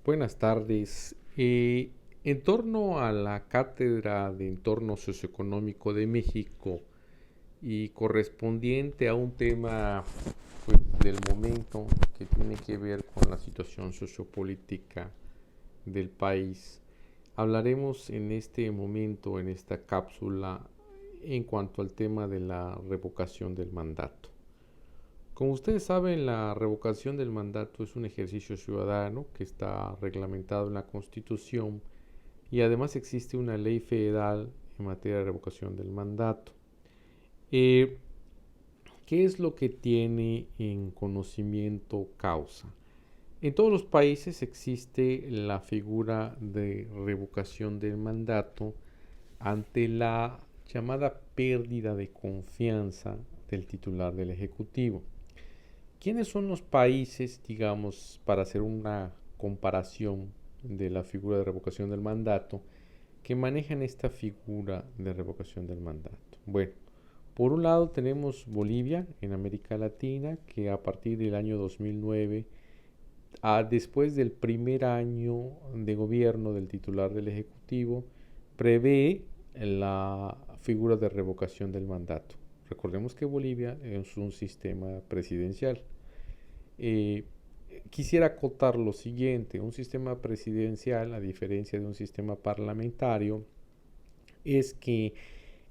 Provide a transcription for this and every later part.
Buenas tardes. En torno a la Cátedra de Entorno Socioeconómico de México y correspondiente a un tema pues, del momento que tiene que ver con la situación sociopolítica del país, hablaremos en este momento, en esta cápsula, en cuanto al tema de la revocación del mandato. Como ustedes saben, la revocación del mandato es un ejercicio ciudadano que está reglamentado en la Constitución y además existe una ley federal en materia de revocación del mandato. Eh, ¿Qué es lo que tiene en conocimiento causa? En todos los países existe la figura de revocación del mandato ante la llamada pérdida de confianza del titular del Ejecutivo. ¿Quiénes son los países, digamos, para hacer una comparación de la figura de revocación del mandato, que manejan esta figura de revocación del mandato? Bueno, por un lado tenemos Bolivia en América Latina, que a partir del año 2009, después del primer año de gobierno del titular del Ejecutivo, prevé la figura de revocación del mandato. Recordemos que Bolivia es un sistema presidencial. Eh, Quisiera acotar lo siguiente: un sistema presidencial, a diferencia de un sistema parlamentario, es que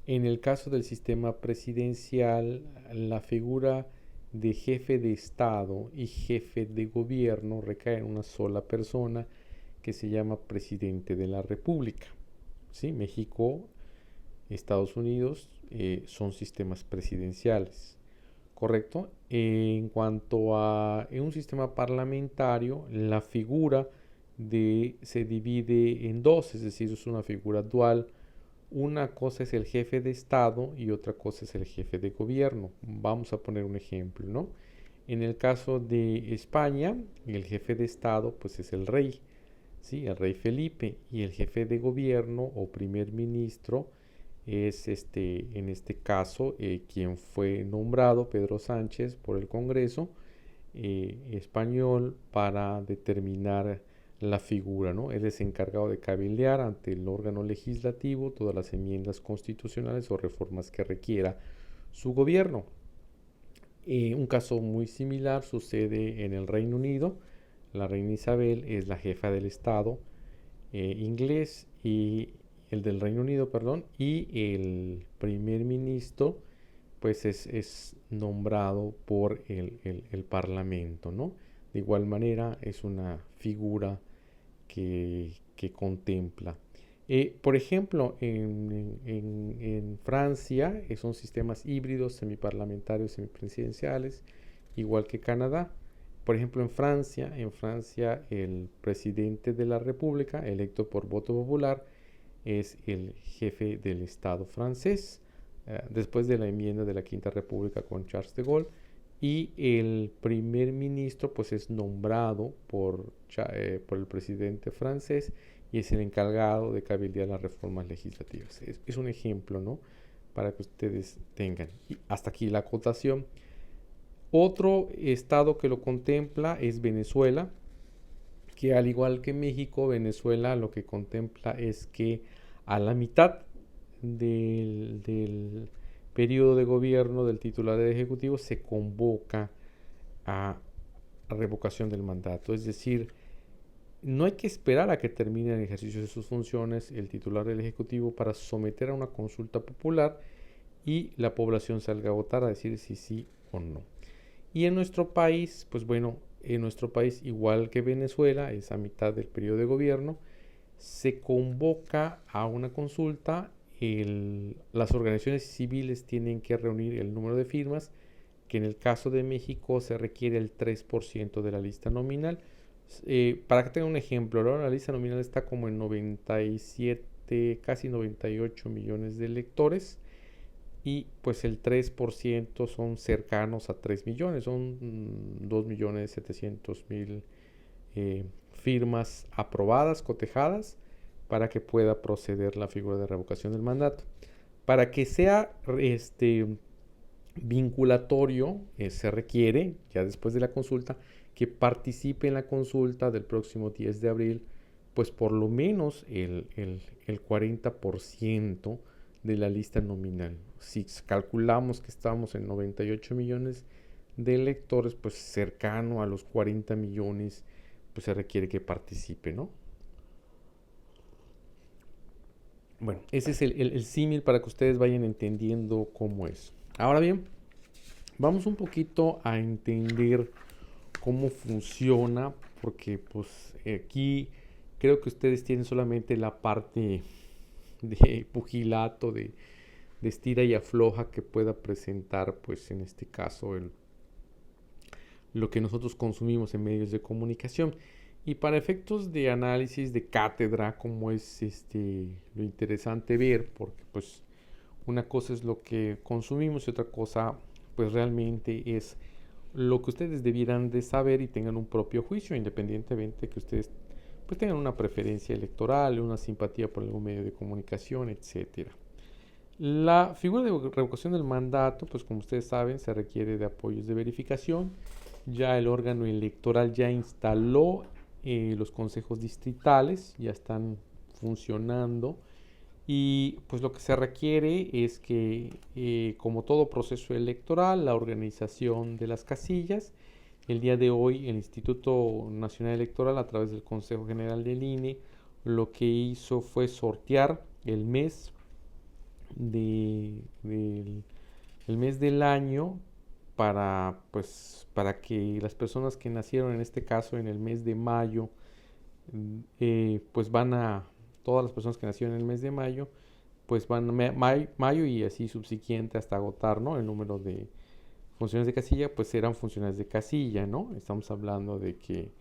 en el caso del sistema presidencial, la figura de jefe de Estado y jefe de gobierno recae en una sola persona que se llama presidente de la República. ¿Sí? México, Estados Unidos son sistemas presidenciales. ¿Correcto? En cuanto a en un sistema parlamentario, la figura se divide en dos, es decir, es una figura dual. Una cosa es el jefe de Estado y otra cosa es el jefe de gobierno. Vamos a poner un ejemplo, ¿no? En el caso de España, el jefe de Estado pues es el rey, ¿sí? El rey Felipe, y el jefe de gobierno o primer ministro es en este caso quien fue nombrado, Pedro Sánchez, por el Congreso español para determinar la figura, ¿no? Él es encargado de cabildear ante el órgano legislativo todas las enmiendas constitucionales o reformas que requiera su gobierno. Un caso muy similar sucede en el Reino Unido. La reina Isabel es la jefa del Estado inglés y el del Reino Unido, perdón, y el primer ministro pues es nombrado por el Parlamento, ¿no? De igual manera es una figura que contempla. Por ejemplo, en Francia son sistemas híbridos, semiparlamentarios, semipresidenciales, igual que Canadá. Por ejemplo, en Francia el presidente de la República, electo por voto popular, es el jefe del Estado francés, después de la enmienda de la Quinta República con Charles de Gaulle, y el primer ministro pues es nombrado por el presidente francés y es el encargado de cabildear las reformas legislativas. Es un ejemplo, ¿no? Para que ustedes tengan. Y hasta aquí la acotación. Otro estado que lo contempla es Venezuela, que al igual que México, Venezuela lo que contempla es que a la mitad del periodo de gobierno del titular del Ejecutivo se convoca a revocación del mandato. Es decir, no hay que esperar a que termine el ejercicio de sus funciones el titular del Ejecutivo para someter a una consulta popular y la población salga a votar a decir si sí o no. Y en nuestro país, pues bueno, en nuestro país, igual que Venezuela, es a mitad del periodo de gobierno, se convoca a una consulta. Las organizaciones civiles tienen que reunir el número de firmas, que en el caso de México se requiere el 3% de la lista nominal. Para que tengan un ejemplo, ¿no? La lista nominal está como en 97, casi 98 millones de electores y pues el 3% son cercanos a 3 millones, son 2.700.000 firmas aprobadas, cotejadas, para que pueda proceder la figura de revocación del mandato. Para que sea vinculatorio, se requiere, ya después de la consulta, que participe en la consulta del próximo 10 de abril, pues por lo menos el 40% de la lista nominal. Si calculamos que estamos en 98 millones de electores, pues cercano a los 40 millones, pues se requiere que participe, ¿no? Bueno, ese es el símil para que ustedes vayan entendiendo cómo es. Ahora bien, vamos un poquito a entender cómo funciona, porque pues aquí creo que ustedes tienen solamente la parte de pugilato, de estira y afloja que pueda presentar, pues en este caso, lo que nosotros consumimos en medios de comunicación. Y para efectos de análisis de cátedra, como es lo interesante ver, porque pues una cosa es lo que consumimos y otra cosa pues realmente es lo que ustedes debieran de saber y tengan un propio juicio, independientemente que ustedes pues tengan una preferencia electoral, una simpatía por algún medio de comunicación, etcétera. La figura de revocación del mandato, pues como ustedes saben, se requiere de apoyos de verificación. Ya el órgano electoral ya instaló los consejos distritales, ya están funcionando. Y pues lo que se requiere es que, como todo proceso electoral, la organización de las casillas. El día de hoy el Instituto Nacional Electoral, a través del Consejo General del INE, lo que hizo fue sortear el mes el mes del año para que las personas que nacieron en este caso en el mes de mayo, pues todas las personas que nacieron en el mes de mayo, pues van mayo y así subsiguiente hasta agotar, ¿no? El número de funciones de casilla, pues eran funciones de casilla, ¿no? Estamos hablando de que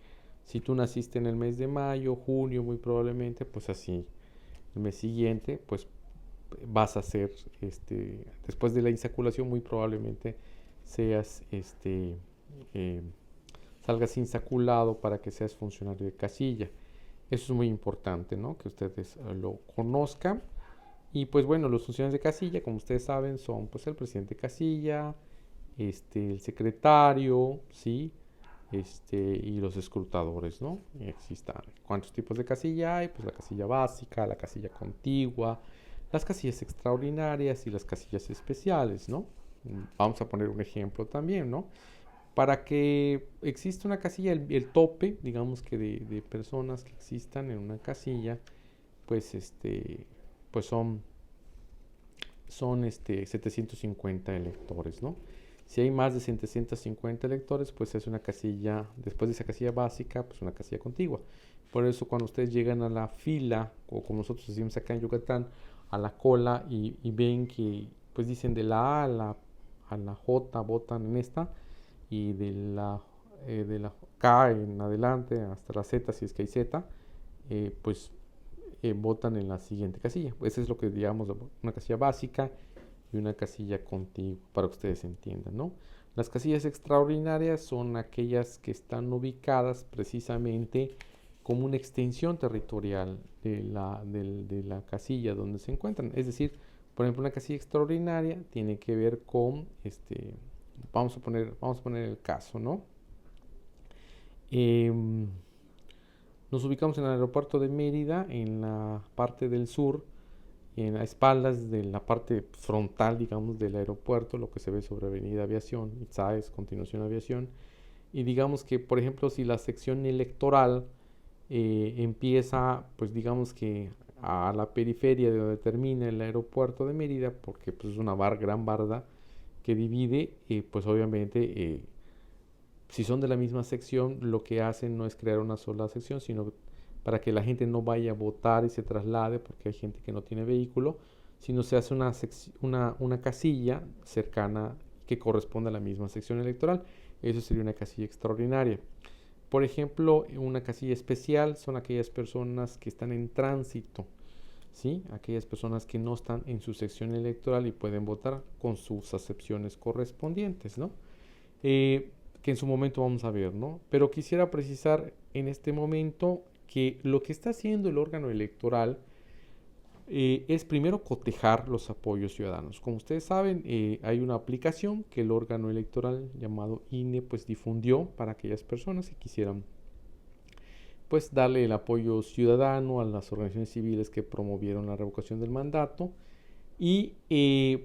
si tú naciste en el mes de mayo, junio, muy probablemente, pues así, el mes siguiente, pues vas a ser, después de la insaculación, muy probablemente seas, eh, salgas insaculado para que seas funcionario de casilla. Eso es muy importante, ¿no? Que ustedes lo conozcan. Y pues bueno, los funcionarios de casilla, como ustedes saben, son pues el presidente de casilla, el secretario, ¿sí? Y los escrutadores, ¿no? Y existan. ¿Cuántos tipos de casilla hay? Pues la casilla básica, la casilla contigua, las casillas extraordinarias y las casillas especiales, ¿no? Vamos a poner un ejemplo también, ¿no? Para que exista una casilla, el tope, digamos que de personas que existan en una casilla, pues pues son 750 electores, ¿no? Si hay más de 750 electores, pues es una casilla, después de esa casilla básica, pues una casilla contigua. Por eso cuando ustedes llegan a la fila, o como nosotros decimos acá en Yucatán, a la cola y ven que pues dicen de la A a la J votan en esta, y de la K en adelante hasta la Z, si es que hay Z, pues votan en la siguiente casilla. Esa es lo que digamos una casilla básica y una casilla contigua, para que ustedes entiendan, ¿no? Las casillas extraordinarias son aquellas que están ubicadas precisamente como una extensión territorial de la casilla donde se encuentran. Es decir, por ejemplo, una casilla extraordinaria tiene que ver con, vamos a poner el caso, ¿no? Nos ubicamos en el aeropuerto de Mérida, en la parte del sur, en las espaldas de la parte frontal, digamos, del aeropuerto, lo que se ve sobre Avenida Aviación, Itzáes, Continuación Aviación. Y digamos que, por ejemplo, si la sección electoral empieza, pues digamos que a la periferia de donde termina el aeropuerto de Mérida, porque pues, es una gran barda que divide, pues obviamente si son de la misma sección, lo que hacen no es crear una sola sección, sino para que la gente no vaya a votar y se traslade, porque hay gente que no tiene vehículo, sino se hace una casilla cercana que corresponde a la misma sección electoral. Eso sería una casilla extraordinaria. Por ejemplo, una casilla especial son aquellas personas que están en tránsito, ¿sí? Aquellas personas que no están en su sección electoral y pueden votar con sus acepciones correspondientes, ¿no? Que en su momento vamos a ver, ¿no? Pero quisiera precisar en este momento que lo que está haciendo el órgano electoral es primero cotejar los apoyos ciudadanos. Como ustedes saben, hay una aplicación que el órgano electoral llamado INE pues difundió para aquellas personas que quisieran pues darle el apoyo ciudadano a las organizaciones civiles que promovieron la revocación del mandato, y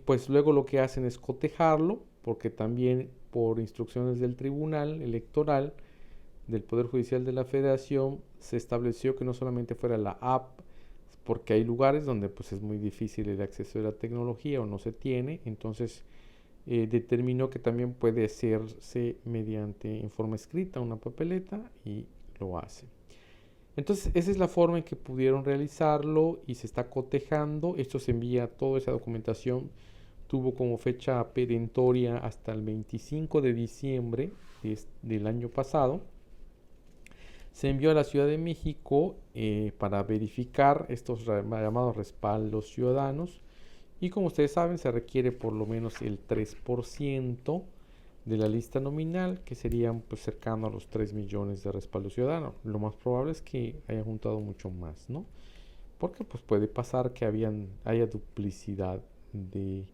pues luego lo que hacen es cotejarlo, porque también por instrucciones del Tribunal Electoral del Poder Judicial de la Federación se estableció que no solamente fuera la app, porque hay lugares donde pues es muy difícil el acceso de la tecnología o no se tiene. Entonces determinó que también puede hacerse mediante en forma escrita una papeleta, y lo hace. Entonces esa es la forma en que pudieron realizarlo y se está cotejando. Esto se envía, toda esa documentación tuvo como fecha perentoria hasta el 25 de diciembre del año pasado. Se envió a la Ciudad de México para verificar estos llamados respaldos ciudadanos, y como ustedes saben se requiere por lo menos el 3% de la lista nominal, que serían pues cercano a los 3 millones de respaldo ciudadano. Lo más probable es que haya juntado mucho más, ¿no? Porque pues puede pasar que haya duplicidad de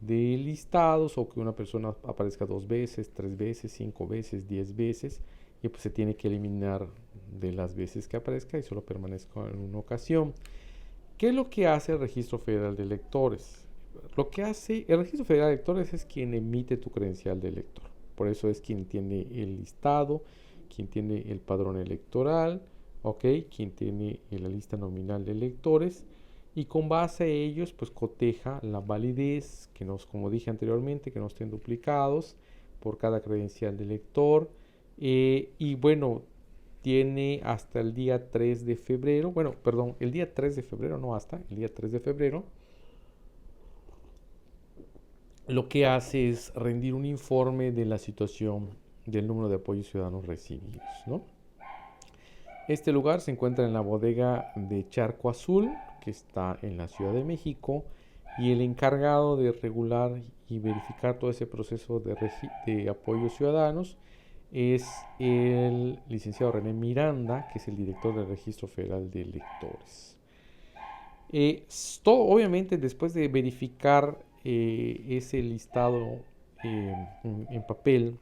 listados, o que una persona aparezca 2 veces, 3 veces, 5 veces, 10 veces, y pues se tiene que eliminar de las veces que aparezca y solo permanezca en una ocasión. ¿Qué es lo que hace el Registro Federal de Electores? Lo que hace el Registro Federal de Electores es quien emite tu credencial de elector. Por eso es quien tiene el listado, quien tiene el padrón electoral, quien tiene la lista nominal de electores, y con base a ellos pues coteja la validez, como dije anteriormente, que no estén duplicados por cada credencial de elector. Y bueno, tiene hasta el día 3 de febrero, el día 3 de febrero, no hasta, el día 3 de febrero, lo que hace es rendir un informe de la situación del número de apoyos ciudadanos recibidos, ¿no? Este lugar se encuentra en la bodega de Charco Azul, que está en la Ciudad de México, y el encargado de regular y verificar todo ese proceso de apoyos ciudadanos es el licenciado René Miranda, que es el director del Registro Federal de Electores. Obviamente, después de verificar ese listado en papel,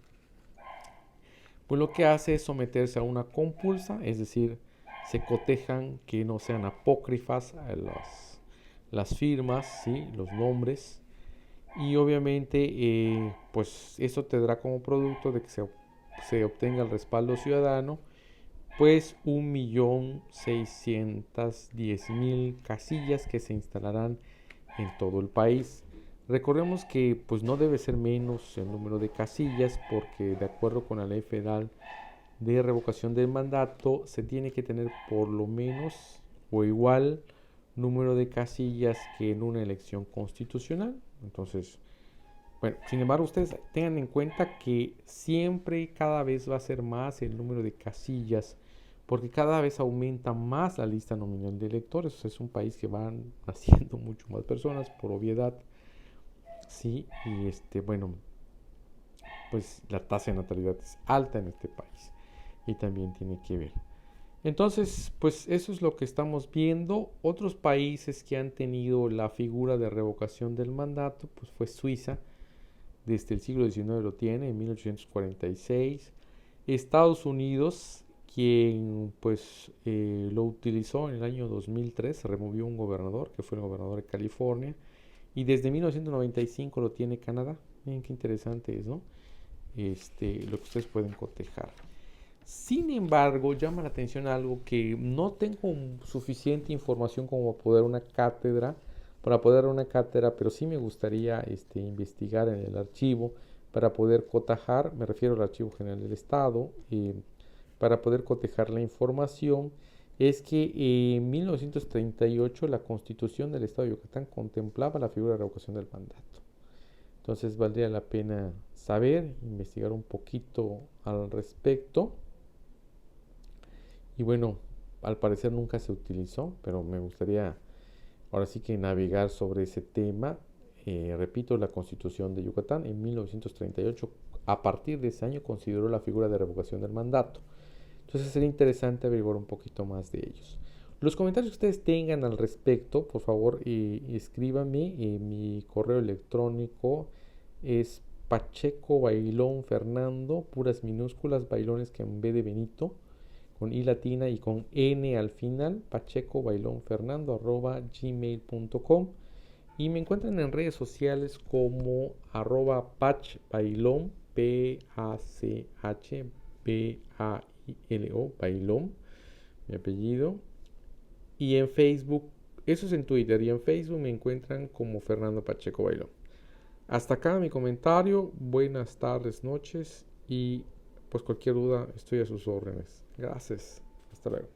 pues lo que hace es someterse a una compulsa, es decir, se cotejan que no sean apócrifas las firmas, ¿sí? Los nombres, y obviamente pues eso tendrá como producto de que se obtenga el respaldo ciudadano, pues 1.610.000 casillas que se instalarán en todo el país. Recordemos que pues no debe ser menos el número de casillas, porque de acuerdo con la Ley Federal de Revocación del Mandato se tiene que tener por lo menos o igual número de casillas que en una elección constitucional. Entonces, bueno, sin embargo, ustedes tengan en cuenta que siempre cada vez va a ser más el número de casillas, porque cada vez aumenta más la lista nominal de electores. O sea, es un país que van naciendo mucho más personas por obviedad, sí, y bueno, pues la tasa de natalidad es alta en este país y también tiene que ver. Entonces, pues eso es lo que estamos viendo. Otros países que han tenido la figura de revocación del mandato, pues fue Suiza, desde el siglo XIX lo tiene, en 1846. Estados Unidos, quien pues lo utilizó en el año 2003, se removió un gobernador, que fue el gobernador de California, y desde 1995 lo tiene Canadá. Miren qué interesante es, ¿no? Lo que ustedes pueden cotejar. Sin embargo, llama la atención algo que no tengo suficiente información como para poder dar una cátedra, pero sí me gustaría investigar en el archivo para poder cotejar, me refiero al Archivo General del Estado, para poder cotejar la información. Es que en 1938 la Constitución del Estado de Yucatán contemplaba la figura de revocación del mandato. Entonces valdría la pena saber, investigar un poquito al respecto. Y bueno, al parecer nunca se utilizó, pero me gustaría ahora sí que navegar sobre ese tema. Repito, la Constitución de Yucatán en 1938, a partir de ese año, consideró la figura de revocación del mandato. Entonces sería interesante averiguar un poquito más de ellos. Los comentarios que ustedes tengan al respecto, por favor, escríbanme. Mi correo electrónico es Pacheco Bailón Fernando, puras minúsculas, bailones que en vez de Benito, con I latina y con N al final, Pacheco Bailón Fernando @gmail.com. Y me encuentran en redes sociales como @pachbailón, PACHBAILO, Bailón, mi apellido. Y en Facebook, eso es en Twitter, y en Facebook me encuentran como Fernando Pacheco Bailón. Hasta acá mi comentario. Buenas tardes, noches, y pues cualquier duda estoy a sus órdenes. Gracias. Hasta luego.